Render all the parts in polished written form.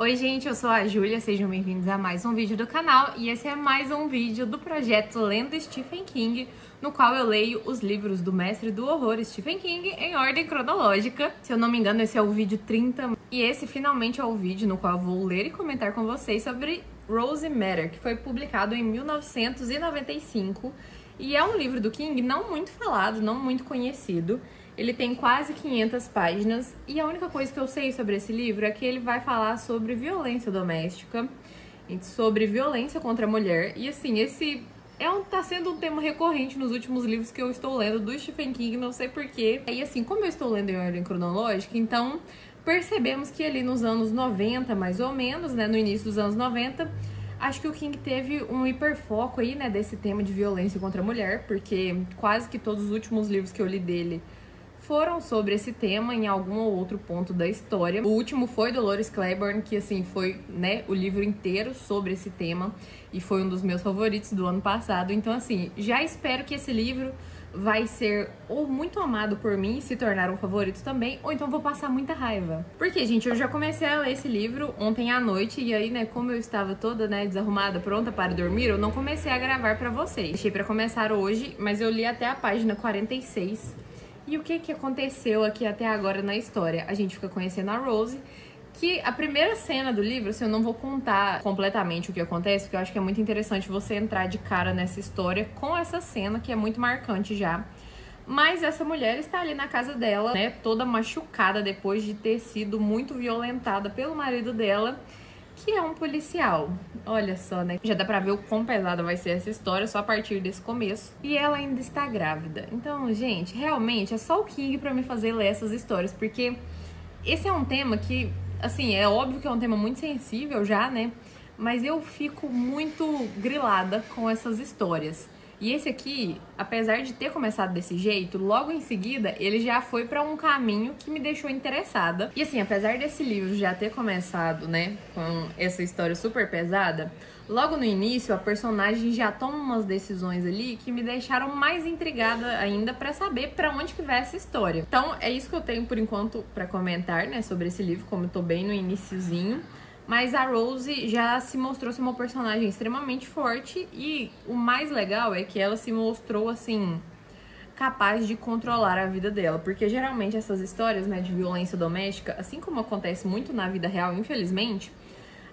Oi gente, eu sou a Júlia, sejam bem-vindos a mais um vídeo do canal e esse é mais um vídeo do projeto Lendo Stephen King, no qual eu leio os livros do mestre do horror Stephen King em ordem cronológica. Se eu não me engano, esse é o vídeo 30 e esse finalmente é o vídeo no qual eu vou ler e comentar com vocês sobre Rose Matter, que foi publicado em 1995 e é um livro do King não muito falado, não muito conhecido. Ele tem quase 500 páginas e a única coisa que eu sei sobre esse livro é que ele vai falar sobre violência doméstica, sobre violência contra a mulher. E assim, tá sendo um tema recorrente nos últimos livros que eu estou lendo do Stephen King, não sei porquê. E assim, como eu estou lendo em ordem cronológica, então percebemos que ali nos anos 90, mais ou menos, né, no início dos anos 90, acho que o King teve um hiperfoco aí, né, desse tema de violência contra a mulher, porque quase que todos os últimos livros que eu li dele foram sobre esse tema em algum ou outro ponto da história. O último foi Dolores Claiborne, que assim foi, né, o livro inteiro sobre esse tema e foi um dos meus favoritos do ano passado. Então assim, já espero que esse livro vai ser ou muito amado por mim e se tornar um favorito também, ou então vou passar muita raiva. Porque, gente, eu já comecei a ler esse livro ontem à noite e aí, né, como eu estava toda, né, desarrumada, pronta para dormir, eu não comecei a gravar pra vocês. Deixei pra começar hoje, mas eu li até a página 46. E o que aconteceu aqui até agora na história? A gente fica conhecendo a Rose, que a primeira cena do livro, assim, eu não vou contar completamente o que acontece, porque eu acho que é muito interessante você entrar de cara nessa história com essa cena, que é muito marcante já. Mas essa mulher está ali na casa dela, né, toda machucada depois de ter sido muito violentada pelo marido dela, que é um policial. Olha só, né? Já dá pra ver o quão pesada vai ser essa história só a partir desse começo. E ela ainda está grávida. Então, gente, realmente é só o King pra me fazer ler essas histórias, porque esse é um tema que, assim, é óbvio que é um tema muito sensível já, né? Mas eu fico muito grilada com essas histórias. E esse aqui, apesar de ter começado desse jeito, logo em seguida ele já foi pra um caminho que me deixou interessada. E assim, apesar desse livro já ter começado, né, com essa história super pesada, logo no início a personagem já toma umas decisões ali que me deixaram mais intrigada ainda pra saber pra onde que vai essa história. Então é isso que eu tenho por enquanto pra comentar, né, sobre esse livro, como eu tô bem no iniciozinho. Mas a Rose já se mostrou ser uma personagem extremamente forte e o mais legal é que ela se mostrou, assim, capaz de controlar a vida dela. Porque geralmente essas histórias, né, de violência doméstica, assim como acontece muito na vida real, infelizmente,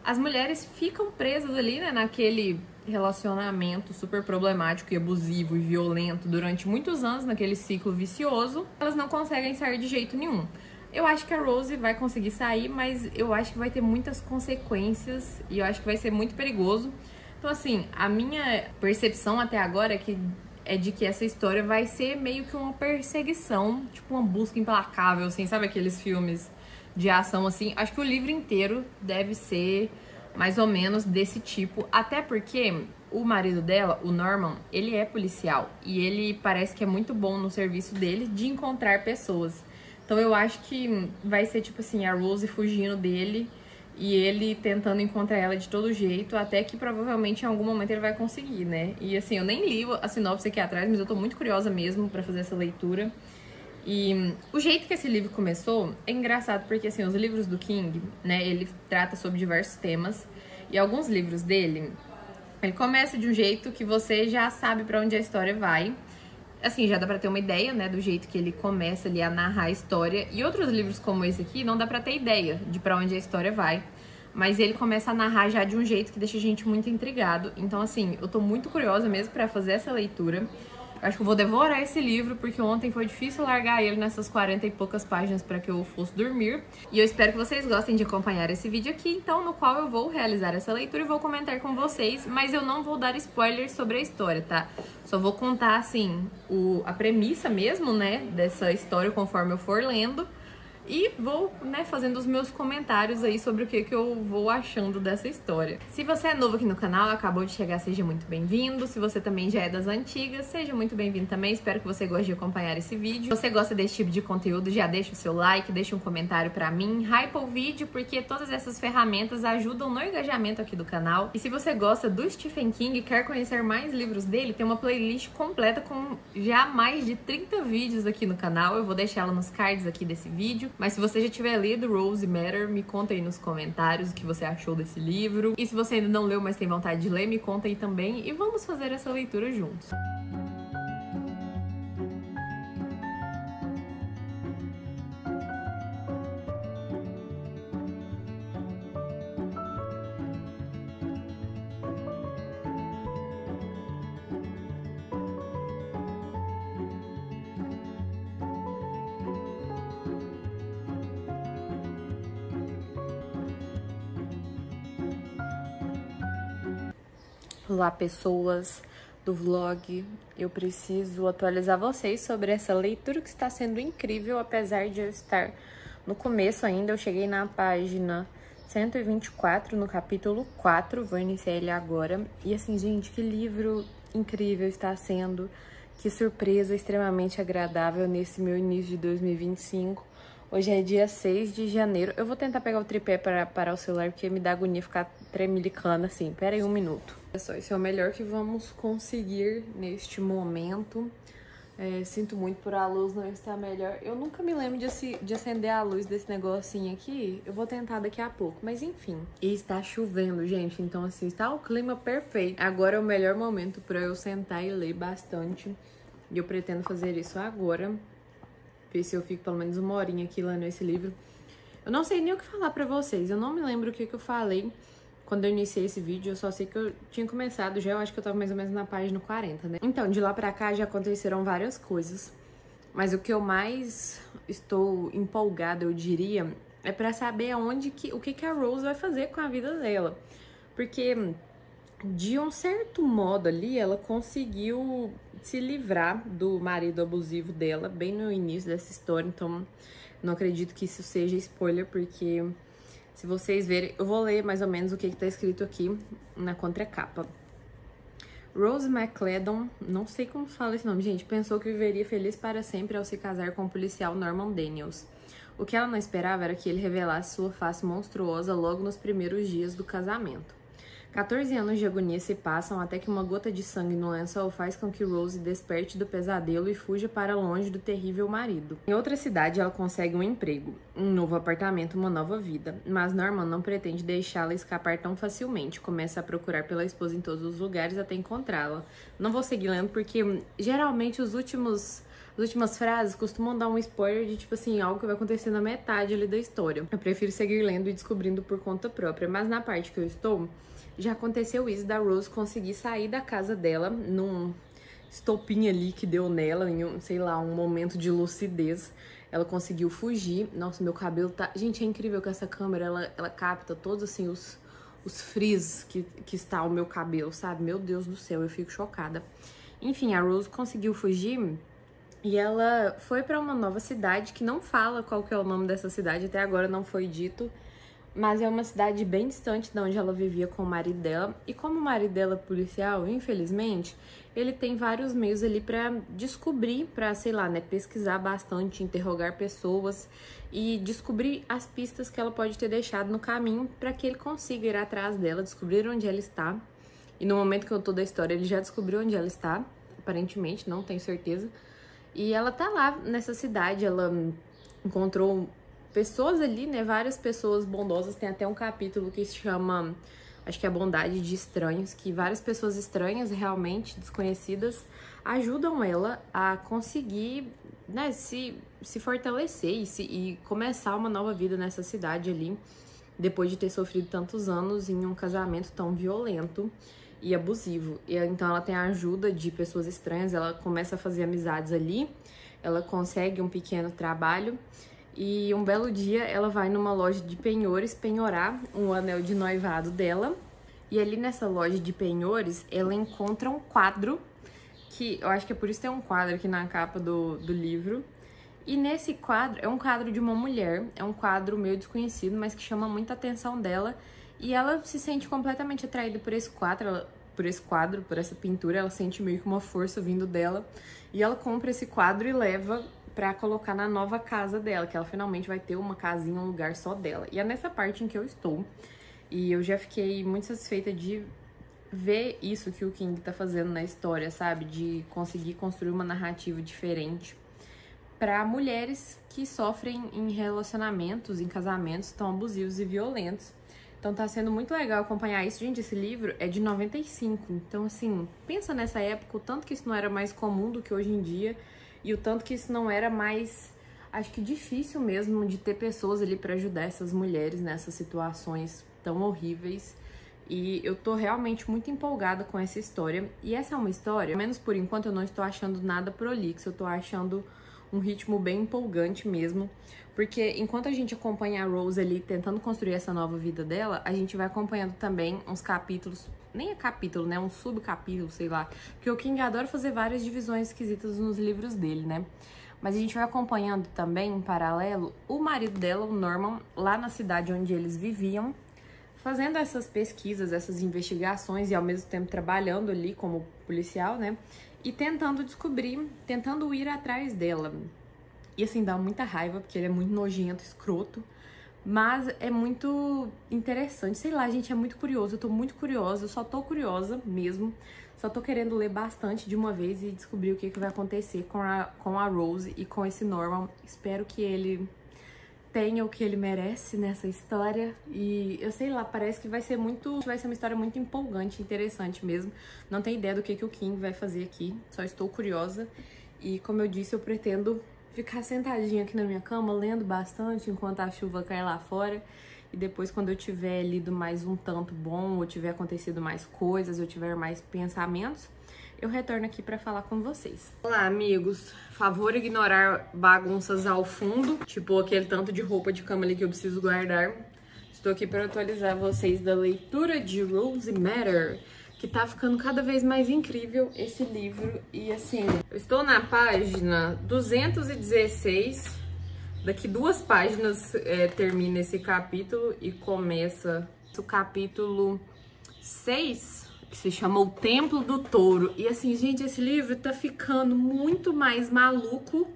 as mulheres ficam presas ali, né, naquele relacionamento super problemático e abusivo e violento durante muitos anos, naquele ciclo vicioso. Elas não conseguem sair de jeito nenhum. Eu acho que a Rose vai conseguir sair, mas eu acho que vai ter muitas consequências e eu acho que vai ser muito perigoso. Então, assim, a minha percepção até agora é de que essa história vai ser meio que uma perseguição, tipo uma busca implacável, assim, sabe aqueles filmes de ação, assim? Acho que o livro inteiro deve ser mais ou menos desse tipo, até porque o marido dela, o Norman, ele é policial e ele parece que é muito bom no serviço dele de encontrar pessoas. Então eu acho que vai ser tipo assim, a Rose fugindo dele e ele tentando encontrar ela de todo jeito, até que provavelmente em algum momento ele vai conseguir, né? E assim, eu nem li a sinopse aqui atrás, mas eu tô muito curiosa mesmo pra fazer essa leitura. E o jeito que esse livro começou é engraçado, porque assim, os livros do King, né, ele trata sobre diversos temas, e alguns livros dele, ele começa de um jeito que você já sabe pra onde a história vai. Assim, já dá pra ter uma ideia, né, do jeito que ele começa ali a narrar a história. E outros livros como esse aqui, não dá pra ter ideia de pra onde a história vai. Mas ele começa a narrar já de um jeito que deixa a gente muito intrigado. Então, assim, eu tô muito curiosa mesmo pra fazer essa leitura. Acho que eu vou devorar esse livro, porque ontem foi difícil largar ele nessas 40 e poucas páginas para que eu fosse dormir. E eu espero que vocês gostem de acompanhar esse vídeo aqui, então, no qual eu vou realizar essa leitura e vou comentar com vocês, mas eu não vou dar spoilers sobre a história, tá? Só vou contar, assim, a premissa mesmo, né, dessa história conforme eu for lendo. E vou, né, fazendo os meus comentários aí sobre o que eu vou achando dessa história. Se você é novo aqui no canal, acabou de chegar, seja muito bem-vindo. Se você também já é das antigas, seja muito bem-vindo também. Espero que você goste de acompanhar esse vídeo. Se você gosta desse tipo de conteúdo, já deixa o seu like, deixa um comentário pra mim, hypa o vídeo, porque todas essas ferramentas ajudam no engajamento aqui do canal. E se você gosta do Stephen King e quer conhecer mais livros dele, tem uma playlist completa com já mais de 30 vídeos aqui no canal. Eu vou deixar ela nos cards aqui desse vídeo. Mas se você já tiver lido Rose Matter, me conta aí nos comentários o que você achou desse livro. E se você ainda não leu, mas tem vontade de ler, me conta aí também e vamos fazer essa leitura juntos. Olá, pessoas do vlog, eu preciso atualizar vocês sobre essa leitura que está sendo incrível, apesar de eu estar no começo ainda. Eu cheguei na página 124, no capítulo 4, vou iniciar ele agora. E assim, gente, que livro incrível está sendo, que surpresa extremamente agradável nesse meu início de 2025. Hoje é dia 6 de janeiro. Eu vou tentar pegar o tripé para parar o celular, porque me dá agonia ficar tremelicando assim. Pera aí um minuto. Pessoal, esse é o melhor que vamos conseguir neste momento. Sinto muito por a luz não estar melhor. Eu nunca me lembro de acender a luz desse negocinho aqui. Eu vou tentar daqui a pouco, mas enfim. E está chovendo, gente. Então, assim, está o clima perfeito. Agora é o melhor momento para eu sentar e ler bastante. E eu pretendo fazer isso agora. Ver se eu fico pelo menos uma horinha aqui lendo esse livro. Eu não sei nem o que falar pra vocês. Eu não me lembro o que eu falei quando eu iniciei esse vídeo. Eu só sei que eu tinha começado já. Eu acho que eu tava mais ou menos na página 40, né? Então, de lá pra cá já aconteceram várias coisas. Mas o que eu mais estou empolgada, eu diria, é pra saber o que a Rose vai fazer com a vida dela. Porque, de um certo modo ali, ela conseguiu se livrar do marido abusivo dela bem no início dessa história. Então, não acredito que isso seja spoiler, porque se vocês verem, eu vou ler mais ou menos o que tá escrito aqui na contracapa. Rose McClendon, não sei como fala esse nome, gente, pensou que viveria feliz para sempre ao se casar com o policial Norman Daniels. O que ela não esperava era que ele revelasse sua face monstruosa logo nos primeiros dias do casamento. 14 anos de agonia se passam até que uma gota de sangue no lençol faz com que Rose desperte do pesadelo e fuja para longe do terrível marido. Em outra cidade, ela consegue um emprego, um novo apartamento, uma nova vida. Mas Norman não pretende deixá-la escapar tão facilmente. Começa a procurar pela esposa em todos os lugares até encontrá-la. Não vou seguir lendo porque geralmente as últimas frases costumam dar um spoiler de, tipo assim, algo que vai acontecer na metade ali da história. Eu prefiro seguir lendo e descobrindo por conta própria. Mas na parte que eu estou, já aconteceu isso da Rose conseguir sair da casa dela num estopim ali que deu nela, em um, sei lá, um momento de lucidez. Ela conseguiu fugir. Nossa, meu cabelo tá... Gente, é incrível que essa câmera, ela capta todos, assim, os frizz que está o meu cabelo, sabe? Meu Deus do céu, eu fico chocada. Enfim, a Rose conseguiu fugir e ela foi pra uma nova cidade que não fala qual que é o nome dessa cidade, até agora não foi dito. Mas é uma cidade bem distante de onde ela vivia com o marido dela. E como o marido dela é policial, infelizmente, ele tem vários meios ali pra descobrir, pra, sei lá, né, pesquisar bastante, interrogar pessoas e descobrir as pistas que ela pode ter deixado no caminho pra que ele consiga ir atrás dela, descobrir onde ela está. E no momento que eu tô da história, ele já descobriu onde ela está, aparentemente, não tenho certeza. E ela tá lá nessa cidade, ela encontrou pessoas ali, né, várias pessoas bondosas. Tem até um capítulo que se chama, acho que é a bondade de estranhos, que várias pessoas estranhas, realmente desconhecidas, ajudam ela a conseguir, né, se fortalecer e começar uma nova vida nessa cidade ali, depois de ter sofrido tantos anos em um casamento tão violento e abusivo. E então ela tem a ajuda de pessoas estranhas, ela começa a fazer amizades ali, ela consegue um pequeno trabalho. E um belo dia ela vai numa loja de penhores penhorar um anel de noivado dela. E ali nessa loja de penhores ela encontra um quadro, que eu acho que é por isso que tem um quadro aqui na capa do livro. E nesse quadro, é um quadro de uma mulher, é um quadro meio desconhecido, mas que chama muita atenção dela. E ela se sente completamente atraída por esse quadro, por essa pintura. Ela sente meio que uma força vindo dela. E ela compra esse quadro e leva pra colocar na nova casa dela, que ela finalmente vai ter uma casinha, um lugar só dela. E é nessa parte em que eu estou. E eu já fiquei muito satisfeita de ver isso que o King tá fazendo na história, sabe? De conseguir construir uma narrativa diferente para mulheres que sofrem em relacionamentos, em casamentos tão abusivos e violentos. Então tá sendo muito legal acompanhar isso. Gente, esse livro é de 95, então assim, pensa nessa época o tanto que isso não era mais comum do que hoje em dia e o tanto que isso não era mais, acho que difícil mesmo de ter pessoas ali para ajudar essas mulheres nessas situações tão horríveis. E eu tô realmente muito empolgada com essa história. E essa é uma história, pelo menos por enquanto, eu não estou achando nada prolixo. Eu tô achando um ritmo bem empolgante mesmo. Porque enquanto a gente acompanha a Rose ali tentando construir essa nova vida dela, a gente vai acompanhando também uns capítulos, nem é capítulo, né? Um subcapítulo, sei lá. Porque o King adora fazer várias divisões esquisitas nos livros dele, né? Mas a gente vai acompanhando também, em paralelo, o marido dela, o Norman, lá na cidade onde eles viviam, fazendo essas pesquisas, essas investigações e ao mesmo tempo trabalhando ali como policial, né? E tentando descobrir, tentando ir atrás dela. E assim, dá muita raiva, porque ele é muito nojento, escroto. Mas é muito interessante, sei lá, gente, é muito curioso. Eu tô muito curiosa, eu só tô curiosa mesmo. Só tô querendo ler bastante de uma vez e descobrir o que vai acontecer com a Rose e com esse Norman. Espero que ele tenha o que ele merece nessa história. E eu sei lá, parece que vai ser uma história muito empolgante, interessante mesmo. Não tenho ideia do que o King vai fazer aqui, só estou curiosa. E como eu disse, eu pretendo ficar sentadinha aqui na minha cama, lendo bastante enquanto a chuva cai lá fora. E depois, quando eu tiver lido mais um tanto bom, ou tiver acontecido mais coisas, eu tiver mais pensamentos, eu retorno aqui pra falar com vocês. Olá, amigos. Favor ignorar bagunças ao fundo, tipo aquele tanto de roupa de cama ali que eu preciso guardar. Estou aqui para atualizar vocês da leitura de Rose Matter, que tá ficando cada vez mais incrível esse livro. E assim, eu estou na página 216. Daqui 2 páginas termina esse capítulo e começa o capítulo 6, que se chama O Templo do Touro. E assim, gente, esse livro tá ficando muito mais maluco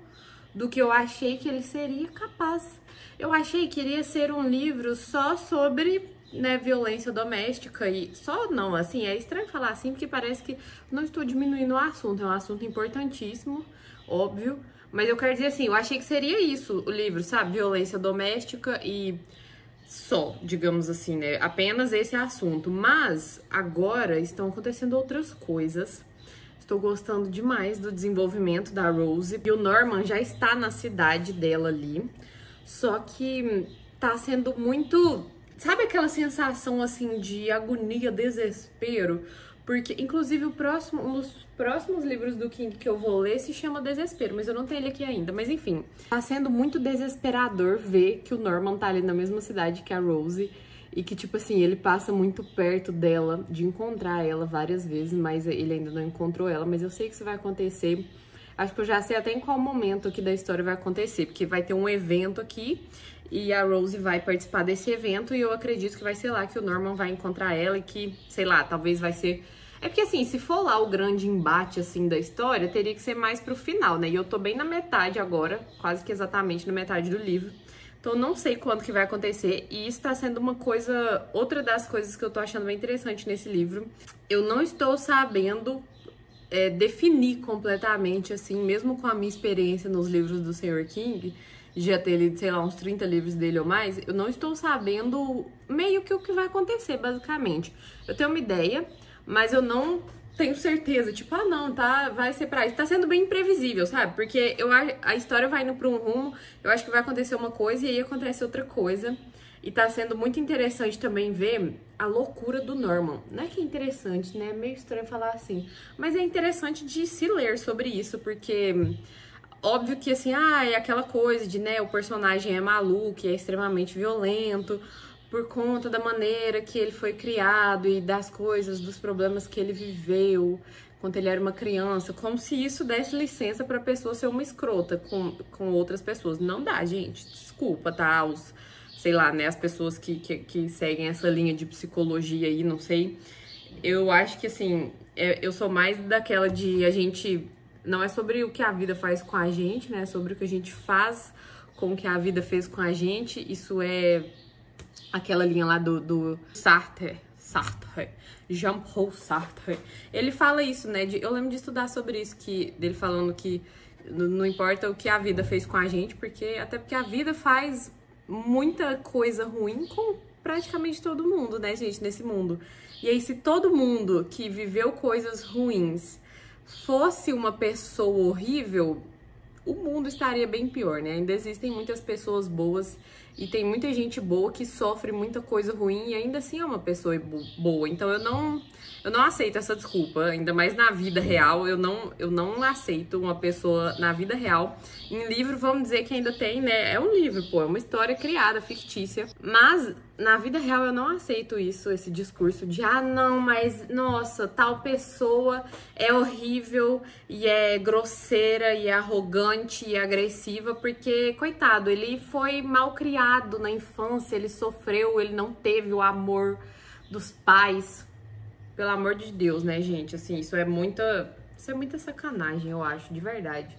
do que eu achei que ele seria capaz. Eu achei que iria ser um livro só sobre, né, violência doméstica e só não, assim, é estranho falar assim porque parece que não estou diminuindo o assunto, é um assunto importantíssimo, óbvio, mas eu quero dizer assim, eu achei que seria isso o livro, sabe, violência doméstica e só, digamos assim, né, apenas esse assunto, mas agora estão acontecendo outras coisas. Estou gostando demais do desenvolvimento da Rose e o Norman já está na cidade dela ali, só que tá sendo muito, sabe aquela sensação assim de agonia, desespero? Porque, inclusive, um dos próximos livros do King que eu vou ler se chama Desespero, mas eu não tenho ele aqui ainda. Mas enfim, tá sendo muito desesperador ver que o Norman tá ali na mesma cidade que a Rose e que, tipo assim, ele passa muito perto dela, de encontrar ela várias vezes, mas ele ainda não encontrou ela. Mas eu sei que isso vai acontecer. Acho que eu já sei até em qual momento aqui da história vai acontecer, porque vai ter um evento aqui e a Rose vai participar desse evento e eu acredito que vai ser lá que o Norman vai encontrar ela e que, sei lá, talvez vai ser... É porque assim, se for lá o grande embate assim da história, teria que ser mais pro final, né? E eu tô bem na metade agora, quase que exatamente na metade do livro. Então eu não sei quando que vai acontecer e isso tá sendo uma coisa, outra das coisas que eu tô achando bem interessante nesse livro. Eu não estou sabendo definir completamente, assim, mesmo com a minha experiência nos livros do Sr. King, já ter lido, sei lá, uns 30 livros dele ou mais, eu não estou sabendo meio que o que vai acontecer, basicamente. Eu tenho uma ideia, mas eu não tenho certeza, tipo, ah não, tá, vai ser pra isso. Tá sendo bem imprevisível, sabe? Porque a história vai indo pra um rumo, eu acho que vai acontecer uma coisa e aí acontece outra coisa. E tá sendo muito interessante também ver a loucura do Norman. Não é que é interessante, né? É meio estranho falar assim. Mas é interessante de se ler sobre isso, porque... Óbvio que, assim, é aquela coisa de, né, o personagem é maluco, é extremamente violento, por conta da maneira que ele foi criado e das coisas, dos problemas que ele viveu quando ele era uma criança, como se isso desse licença pra pessoa ser uma escrota com outras pessoas. Não dá, gente, desculpa, tá? Sei lá, né, as pessoas que seguem essa linha de psicologia aí, não sei. Eu acho que, assim, eu sou mais daquela de a gente... Não é sobre o que a vida faz com a gente, né? É sobre o que a gente faz com o que a vida fez com a gente. Isso é aquela linha lá do Sartre. Sartre, Jean-Paul Sartre. Ele fala isso, né? Eu lembro de estudar sobre isso, dele falando que não importa o que a vida fez com a gente, até porque a vida faz muita coisa ruim com praticamente todo mundo, né, gente, nesse mundo. E aí, se todo mundo que viveu coisas ruins fosse uma pessoa horrível, o mundo estaria bem pior, né? Ainda existem muitas pessoas boas e tem muita gente boa que sofre muita coisa ruim e ainda assim é uma pessoa boa. Então eu não aceito essa desculpa, ainda mais na vida real. Eu não aceito uma pessoa na vida real. Em livro, vamos dizer que ainda tem, né? É um livro, pô, é uma história criada, fictícia. Mas na vida real eu não aceito isso, esse discurso de não, mas nossa, tal pessoa é horrível e é grosseira e é arrogante e agressiva, porque, coitado, ele foi mal criado na infância, ele sofreu, ele não teve o amor dos pais. Pelo amor de Deus, né, gente? Assim, isso é muita sacanagem, eu acho, de verdade.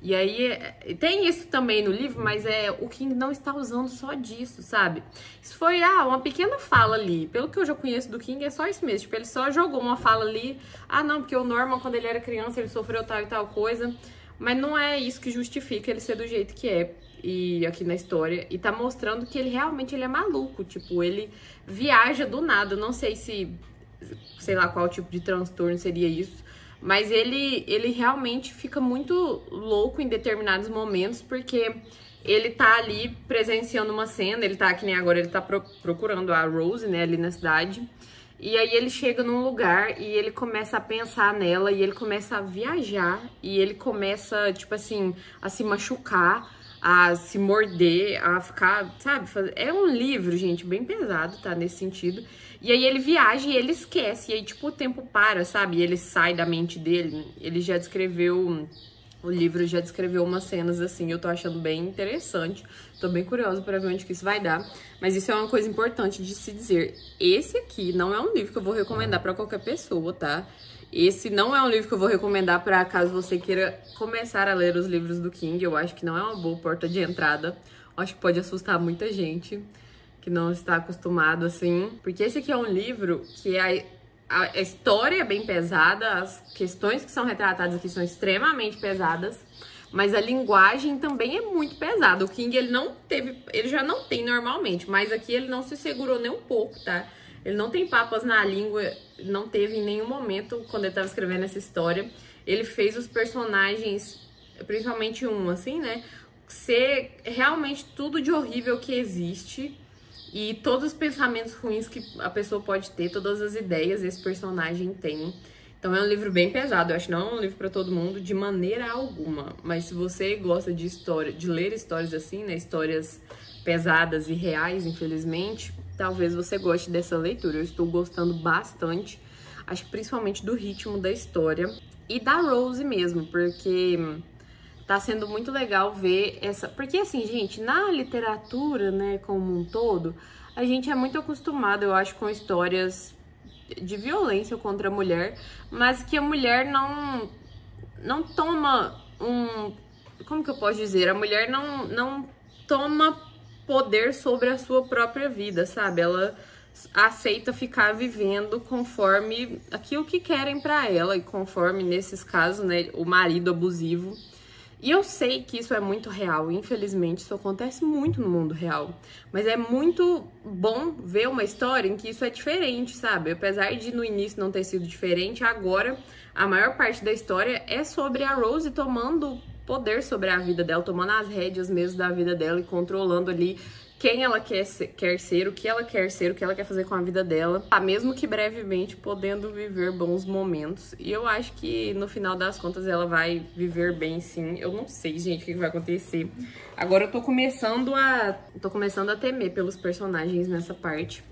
E aí, tem isso também no livro, mas o King não está usando só disso, sabe? Isso foi, uma pequena fala ali. Pelo que eu já conheço do King, é só isso mesmo. Tipo, ele só jogou uma fala ali. Não, porque o Norman, quando ele era criança, ele sofreu tal e tal coisa. Mas não é isso que justifica ele ser do jeito que é. E aqui na história. E tá mostrando que ele realmente é maluco. Tipo, ele viaja do nada. Eu não sei sei lá qual tipo de transtorno seria isso, mas ele realmente fica muito louco em determinados momentos, porque ele tá ali presenciando uma cena, ele tá, que nem agora, ele tá procurando a Rose, né, ali na cidade, e aí ele chega num lugar e ele começa a pensar nela, e ele começa a viajar, e ele começa, tipo assim, a se machucar, a se morder, a ficar, sabe? É um livro, gente, bem pesado, tá? Nesse sentido. E aí ele viaja e ele esquece. E aí, tipo, o tempo para, sabe? E ele sai da mente dele. Ele já descreveu... O livro já descreveu umas cenas assim. Eu tô achando bem interessante. Tô bem curiosa pra ver onde que isso vai dar. Mas isso é uma coisa importante de se dizer. Esse aqui não é um livro que eu vou recomendar pra qualquer pessoa, tá? Esse não é um livro que eu vou recomendar para caso você queira começar a ler os livros do King. Eu acho que não é uma boa porta de entrada. Eu acho que pode assustar muita gente que não está acostumado assim. Porque esse aqui é um livro que a história é bem pesada, as questões que são retratadas aqui são extremamente pesadas, mas a linguagem também é muito pesada. O King, ele já não tem normalmente, mas aqui ele não se segurou nem um pouco, tá? Ele não tem papas na língua, não teve em nenhum momento, quando ele estava escrevendo essa história. Ele fez os personagens, principalmente assim, né, ser realmente tudo de horrível que existe. E todos os pensamentos ruins que a pessoa pode ter, todas as ideias esse personagem tem. Então é um livro bem pesado, eu acho que não é um livro para todo mundo de maneira alguma. Mas se você gosta de ler histórias assim, né, histórias pesadas e reais, infelizmente, talvez você goste dessa leitura. Eu estou gostando bastante, acho que principalmente do ritmo da história e da Rose mesmo, porque tá sendo muito legal ver essa... Porque assim, gente, na literatura, né, como um todo, a gente é muito acostumado, eu acho, com histórias de violência contra a mulher, mas que a mulher não toma como que eu posso dizer? A mulher não toma poder sobre a sua própria vida, sabe? Ela aceita ficar vivendo conforme aquilo que querem pra ela e conforme, nesses casos, né, o marido abusivo. E eu sei que isso é muito real, infelizmente isso acontece muito no mundo real. Mas é muito bom ver uma história em que isso é diferente, sabe? Apesar de no início não ter sido diferente, agora a maior parte da história é sobre a Rose tomando poder sobre a vida dela, tomando as rédeas mesmo da vida dela e controlando ali quem ela quer ser, o que ela quer ser, o que ela quer fazer com a vida dela, mesmo que brevemente podendo viver bons momentos. E eu acho que no final das contas ela vai viver bem, sim. Eu não sei, gente, o que vai acontecer. Agora eu tô começando a temer pelos personagens nessa parte.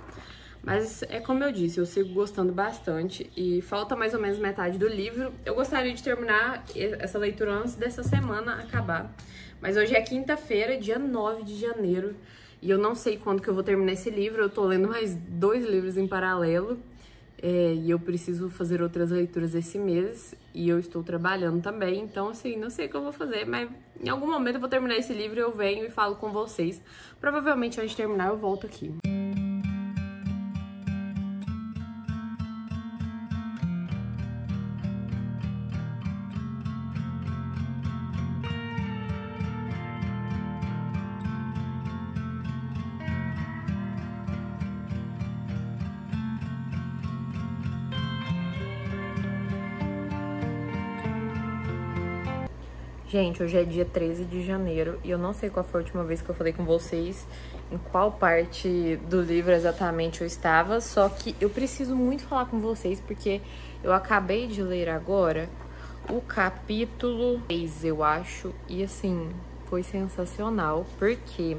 Mas é como eu disse, eu sigo gostando bastante e falta mais ou menos metade do livro. Eu gostaria de terminar essa leitura antes dessa semana acabar. Mas hoje é quinta-feira, dia 9 de janeiro. E eu não sei quando que eu vou terminar esse livro. Eu tô lendo mais 2 livros em paralelo. E eu preciso fazer outras leituras esse mês. E eu estou trabalhando também. Então, assim, não sei o que eu vou fazer. Mas em algum momento eu vou terminar esse livro e eu venho e falo com vocês. Provavelmente antes de terminar eu volto aqui. Gente, hoje é dia 13 de janeiro e eu não sei qual foi a última vez que eu falei com vocês, em qual parte do livro exatamente eu estava, só que eu preciso muito falar com vocês porque eu acabei de ler agora o capítulo 6, eu acho, e assim, foi sensacional, porque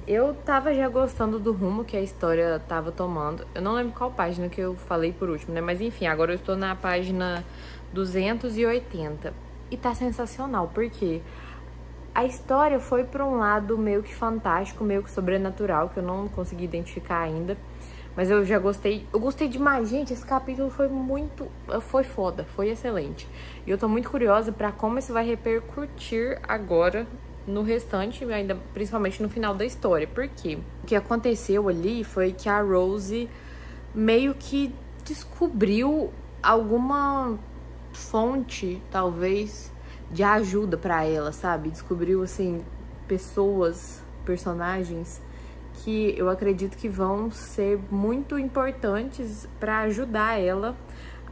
eu tava já gostando do rumo que a história tava tomando. Eu não lembro qual página que eu falei por último, né? Mas enfim, agora eu estou na página 280. E tá sensacional, porque a história foi pra um lado meio que fantástico, meio que sobrenatural, que eu não consegui identificar ainda. Mas eu já gostei, eu gostei demais. Gente, esse capítulo foi foda, foi excelente. E eu tô muito curiosa pra como isso vai repercutir agora no restante, ainda principalmente no final da história. Por quê? O que aconteceu ali foi que a Rose meio que descobriu alguma fonte, talvez, de ajuda pra ela, sabe? Descobriu, assim, personagens que eu acredito que vão ser muito importantes pra ajudar ela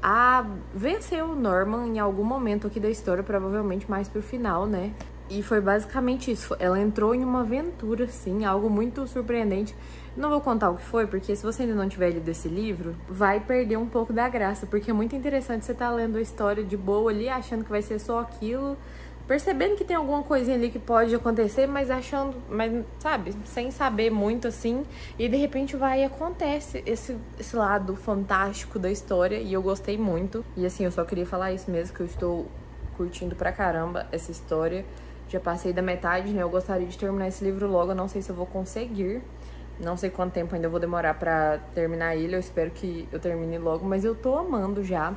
a vencer o Norman em algum momento aqui da história, provavelmente mais pro final, né? E foi basicamente isso. Ela entrou em uma aventura, assim, algo muito surpreendente. Não vou contar o que foi, porque se você ainda não tiver lido esse livro, vai perder um pouco da graça, porque é muito interessante você estar lendo a história de boa ali, achando que vai ser só aquilo, percebendo que tem alguma coisinha ali que pode acontecer, mas sabe, sem saber muito assim, e de repente vai e acontece esse lado fantástico da história, e eu gostei muito. E assim, eu só queria falar isso mesmo, que eu estou curtindo pra caramba essa história. Já passei da metade, né? Eu gostaria de terminar esse livro logo, eu não sei se eu vou conseguir. Não sei quanto tempo ainda eu vou demorar pra terminar ele, eu espero que eu termine logo, mas eu tô amando já.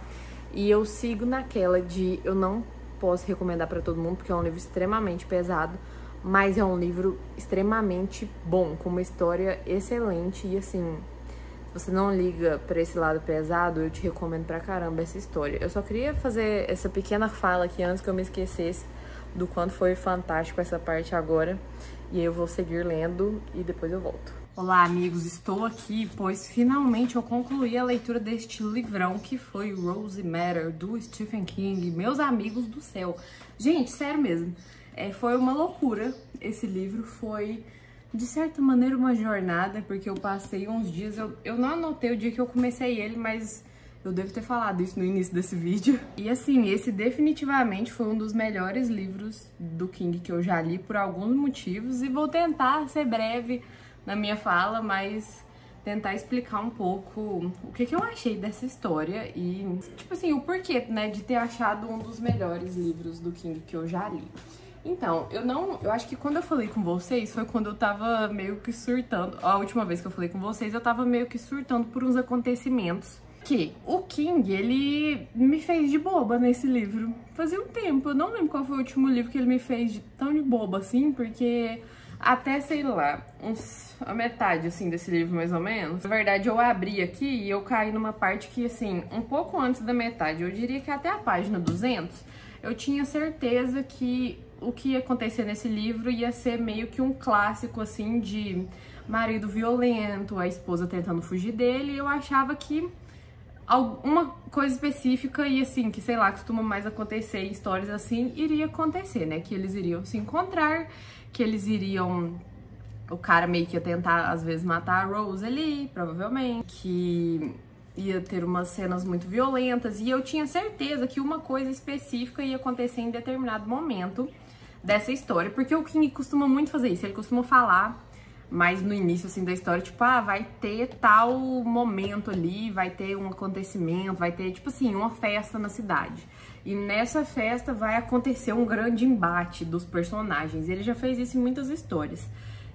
E eu sigo naquela de eu não posso recomendar pra todo mundo, porque é um livro extremamente pesado, mas é um livro extremamente bom, com uma história excelente. E assim, se você não liga pra esse lado pesado, eu te recomendo pra caramba essa história. Eu só queria fazer essa pequena fala aqui antes que eu me esquecesse do quanto foi fantástico essa parte agora. E aí eu vou seguir lendo e depois eu volto. Olá, amigos, estou aqui, pois finalmente eu concluí a leitura deste livrão que foi Rose Matter, do Stephen King. Meus amigos do céu. Gente, sério mesmo, foi uma loucura esse livro, foi de certa maneira uma jornada, porque eu passei uns dias, eu não anotei o dia que eu comecei ele, mas eu devo ter falado isso no início desse vídeo. E assim, esse definitivamente foi um dos melhores livros do King que eu já li por alguns motivos. E vou tentar ser breve na minha fala, mas tentar explicar um pouco o que eu achei dessa história. E, tipo assim, o porquê, né, de ter achado um dos melhores livros do King que eu já li. Então, eu acho que quando eu falei com vocês foi quando eu tava meio que surtando. A última vez que eu falei com vocês, eu tava meio que surtando por uns acontecimentos que o King, ele me fez de boba nesse livro. Fazia um tempo, eu não lembro qual foi o último livro que ele me fez tão de boba assim, porque até, sei lá, a metade, assim, desse livro, mais ou menos. Na verdade, eu abri aqui e eu caí numa parte que, assim, um pouco antes da metade, eu diria que até a página 200, eu tinha certeza que o que ia acontecer nesse livro ia ser meio que um clássico, assim, de marido violento, a esposa tentando fugir dele, e eu achava que alguma coisa específica e assim, que sei lá, costuma mais acontecer em histórias assim, iria acontecer, né? Que eles iriam se encontrar, que eles iriam... O cara meio que ia tentar, às vezes, matar a Rose ali, provavelmente, que ia ter umas cenas muito violentas, e eu tinha certeza que uma coisa específica ia acontecer em determinado momento dessa história, porque o King costuma muito fazer isso, ele costuma falar mais no início, assim, da história, tipo, vai ter tal momento ali, vai ter um acontecimento, vai ter, tipo assim, uma festa na cidade. E nessa festa vai acontecer um grande embate dos personagens. Ele já fez isso em muitas histórias.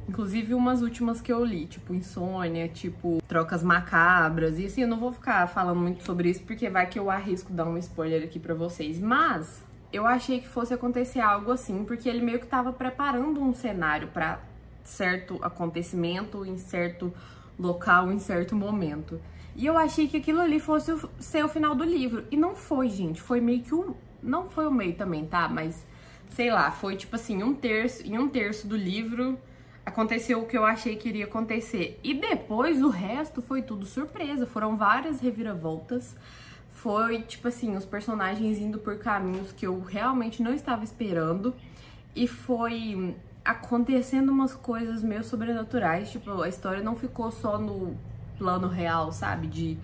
Inclusive umas últimas que eu li, tipo Insônia, tipo Trocas Macabras. E assim, eu não vou ficar falando muito sobre isso, porque vai que eu arrisco dar um spoiler aqui pra vocês. Mas eu achei que fosse acontecer algo assim, porque ele meio que tava preparando um cenário pra certo acontecimento, em certo local, em certo momento. E eu achei que aquilo ali fosse ser o final do livro. E não foi, gente. Foi meio que não foi o meio também, tá? Mas, sei lá, foi tipo assim, em um terço do livro aconteceu o que eu achei que iria acontecer. E depois o resto foi tudo surpresa. Foram várias reviravoltas. foi, tipo assim, os personagens indo por caminhos que eu realmente não estava esperando. E foi acontecendo umas coisas meio sobrenaturais. Tipo, a história não ficou só no plano real, sabe?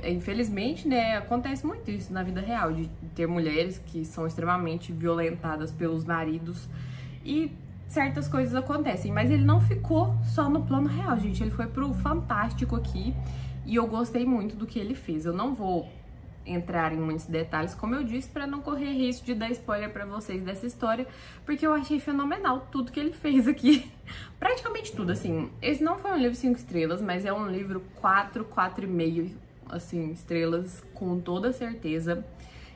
Infelizmente, né, acontece muito isso na vida real, de ter mulheres que são extremamente violentadas pelos maridos e certas coisas acontecem. Mas ele não ficou só no plano real, gente. Ele foi pro fantástico aqui. E eu gostei muito do que ele fez. Eu não vou entrar em muitos detalhes, como eu disse, para não correr risco de dar spoiler para vocês dessa história, porque eu achei fenomenal tudo que ele fez aqui. Praticamente tudo, assim. Esse não foi um livro 5 estrelas, mas é um livro 4,5, assim, estrelas, com toda certeza.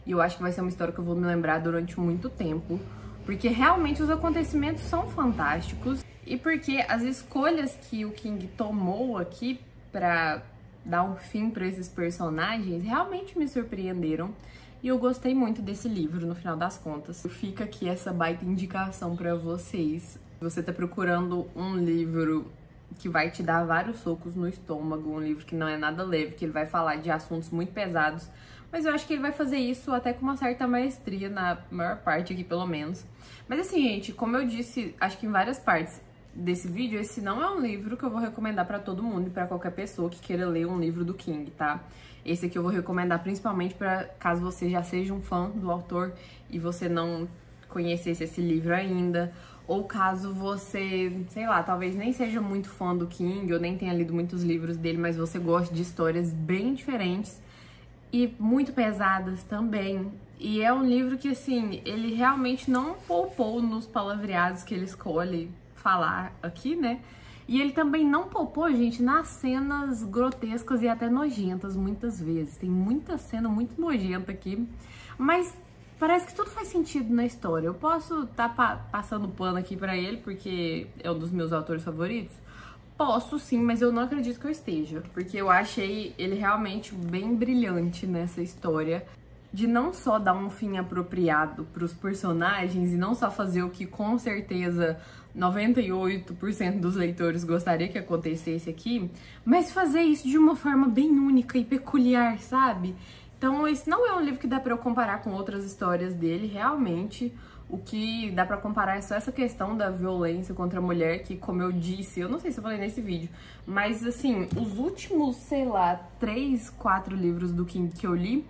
E eu acho que vai ser uma história que eu vou me lembrar durante muito tempo, porque realmente os acontecimentos são fantásticos e porque as escolhas que o King tomou aqui para dar um fim para esses personagens realmente me surpreenderam e eu gostei muito desse livro no final das contas. Fica aqui essa baita indicação para vocês. Se você tá procurando um livro que vai te dar vários socos no estômago, um livro que não é nada leve, que ele vai falar de assuntos muito pesados, mas eu acho que ele vai fazer isso até com uma certa maestria, na maior parte aqui pelo menos. Mas assim, gente, como eu disse, acho que em várias partes desse vídeo, esse não é um livro que eu vou recomendar pra todo mundo e pra qualquer pessoa que queira ler um livro do King, tá? Esse aqui eu vou recomendar principalmente pra caso você já seja um fã do autor e você não conhecesse esse livro ainda, ou caso você, sei lá, talvez nem seja muito fã do King ou nem tenha lido muitos livros dele, mas você gosta de histórias bem diferentes e muito pesadas também. E é um livro que, assim, ele realmente não poupou nos palavreados que ele escolhe falar aqui, né? E ele também não poupou, gente, nas cenas grotescas e até nojentas, muitas vezes. Tem muita cena muito nojenta aqui, mas parece que tudo faz sentido na história. Eu posso estar passando pano aqui pra ele, porque é um dos meus autores favoritos? Posso sim, mas eu não acredito que eu esteja, porque eu achei ele realmente bem brilhante nessa história, de não só dar um fim apropriado pros personagens e não só fazer o que com certeza 98% dos leitores gostaria que acontecesse aqui, mas fazer isso de uma forma bem única e peculiar, sabe? Então esse não é um livro que dá pra eu comparar com outras histórias dele, realmente. O que dá pra comparar é só essa questão da violência contra a mulher, que, como eu disse, eu não sei se eu falei nesse vídeo, mas assim, os últimos, sei lá, 3, 4 livros do King que eu li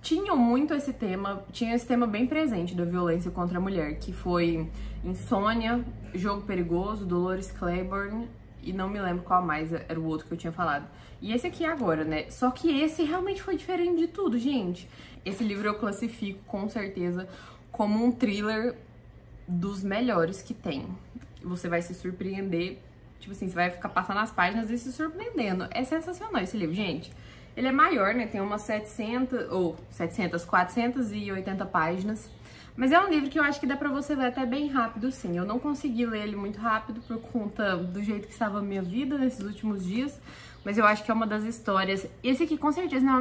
tinham muito esse tema, tinha esse tema bem presente da violência contra a mulher, que foi Insônia, Jogo Perigoso, Dolores Claiborne e não me lembro qual mais era o outro que eu tinha falado. E esse aqui agora, né? Só que esse realmente foi diferente de tudo, gente. Esse livro eu classifico com certeza como um thriller dos melhores que tem. Você vai se surpreender, tipo assim, você vai ficar passando as páginas e se surpreendendo. É sensacional esse livro, gente. Ele é maior, né? Tem umas 480 páginas. Mas é um livro que eu acho que dá pra você ler até bem rápido, sim. Eu não consegui ler ele muito rápido por conta do jeito que estava a minha vida nesses últimos dias. Mas eu acho que é uma das histórias... Esse aqui, com certeza, não é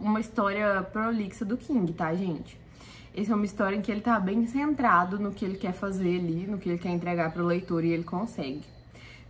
uma história prolixa do King, tá, gente? Essa é uma história em que ele tá bem centrado no que ele quer fazer ali, no que ele quer entregar pro leitor e ele consegue.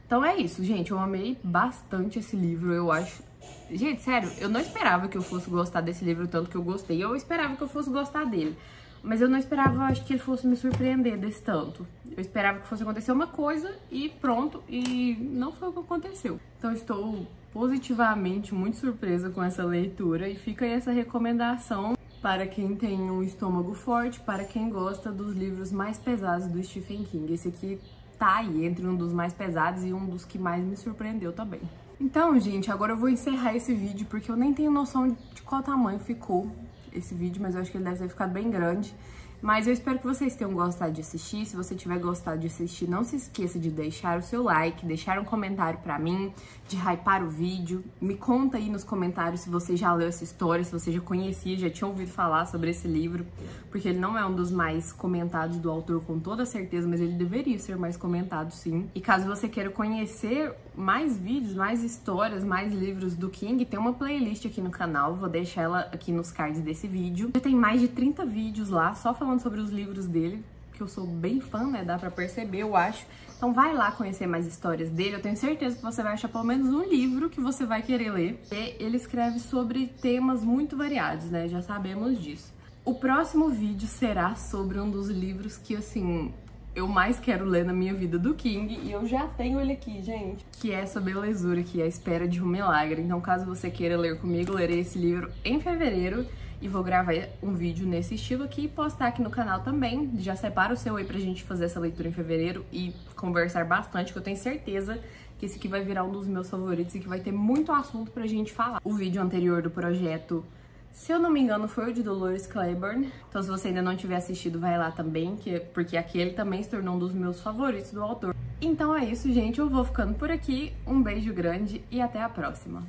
Então é isso, gente. Eu amei bastante esse livro, eu acho... Gente, sério, eu não esperava que eu fosse gostar desse livro tanto que eu gostei. Eu esperava que eu fosse gostar dele. Mas eu não esperava, acho que ele fosse me surpreender desse tanto. Eu esperava que fosse acontecer uma coisa e pronto, e não foi o que aconteceu. Então eu estou positivamente muito surpresa com essa leitura e fica aí essa recomendação para quem tem um estômago forte, para quem gosta dos livros mais pesados do Stephen King. Esse aqui tá aí entre um dos mais pesados e um dos que mais me surpreendeu também. Então, gente, agora eu vou encerrar esse vídeo porque eu nem tenho noção de qual tamanho ficou esse vídeo, mas eu acho que ele deve ter ficado bem grande. Mas eu espero que vocês tenham gostado de assistir. Se você tiver gostado de assistir, não se esqueça de deixar o seu like, deixar um comentário pra mim, de hypar o vídeo. Me conta aí nos comentários se você já leu essa história, se você já conhecia, já tinha ouvido falar sobre esse livro, porque ele não é um dos mais comentados do autor com toda certeza, mas ele deveria ser mais comentado, sim. E caso você queira conhecer mais vídeos, mais histórias, mais livros do King, tem uma playlist aqui no canal, vou deixar ela aqui nos cards desse vídeo. Já tem mais de 30 vídeos lá, só falando sobre os livros dele, que eu sou bem fã, né? Dá pra perceber, eu acho. Então vai lá conhecer mais histórias dele. Eu tenho certeza que você vai achar pelo menos um livro que você vai querer ler. E ele escreve sobre temas muito variados, né? Já sabemos disso. O próximo vídeo será sobre um dos livros que, assim, eu mais quero ler na minha vida do King, e eu já tenho ele aqui, gente, que é essa belezura aqui, A Espera de um Milagre. Então, caso você queira ler comigo, lerei esse livro em fevereiro e vou gravar um vídeo nesse estilo aqui e postar aqui no canal também. Já separa o seu aí pra gente fazer essa leitura em fevereiro e conversar bastante, que eu tenho certeza que esse aqui vai virar um dos meus favoritos e que vai ter muito assunto pra gente falar. O vídeo anterior do projeto, se eu não me engano, foi o de Dolores Claiborne. Então, se você ainda não tiver assistido, vai lá também, porque aquele também se tornou um dos meus favoritos do autor. Então é isso, gente. Eu vou ficando por aqui. Um beijo grande e até a próxima.